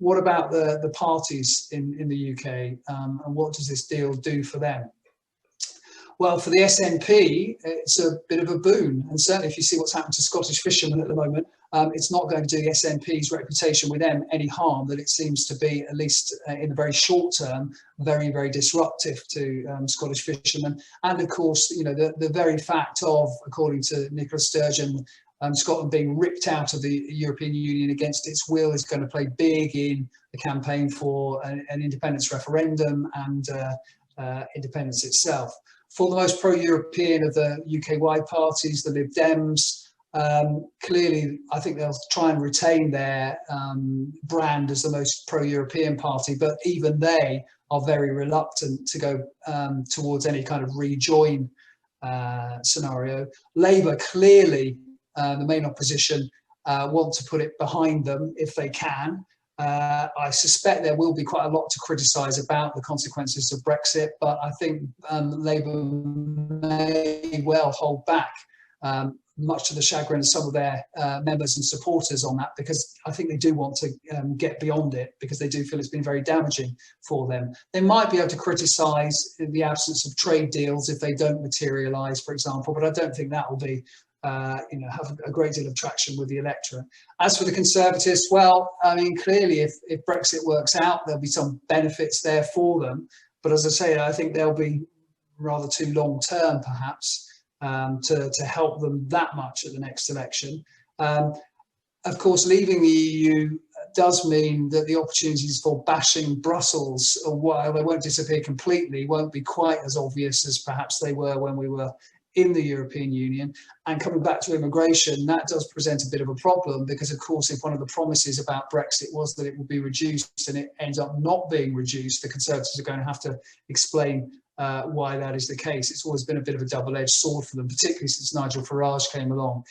what about the parties in the UK, and what does this deal do for them? Well, for the SNP, it's a bit of a boon, and certainly if you see what's happened to Scottish fishermen at the moment, it's not going to do the SNP's reputation with them any harm, that it seems to be, at least in the very short term, very, very disruptive to Scottish fishermen. And of course, you know, the very fact of, according to Nicola Sturgeon, Scotland being ripped out of the European Union against its will is going to play big in the campaign for an independence referendum and independence itself. For the most pro-European of the UK-wide parties, the Lib Dems, clearly I think they'll try and retain their brand as the most pro-European party, but even they are very reluctant to go towards any kind of rejoin scenario. Labour, clearly the main opposition, want to put it behind them if they can. I suspect there will be quite a lot to criticise about the consequences of Brexit, but I think Labour may well hold back, much to the chagrin of some of their members and supporters on that, because I think they do want to get beyond it, because they do feel it's been very damaging for them. They might be able to criticise the absence of trade deals if they don't materialise, for example, but I don't think that will be have a great deal of traction with the electorate. As for the Conservatives, well, I mean, clearly if Brexit works out, there'll be some benefits there for them. But as I say, I think they'll be rather too long term, perhaps, to help them that much at the next election. Of course, leaving the EU does mean that the opportunities for bashing Brussels, while they won't disappear completely, won't be quite as obvious as perhaps they were when we were in the European Union. And coming back to immigration, that does present a bit of a problem, because of course if one of the promises about Brexit was that it would be reduced and it ends up not being reduced, the Conservatives are going to have to explain why that is the case. It's always been a bit of a double-edged sword for them, particularly since Nigel Farage came along.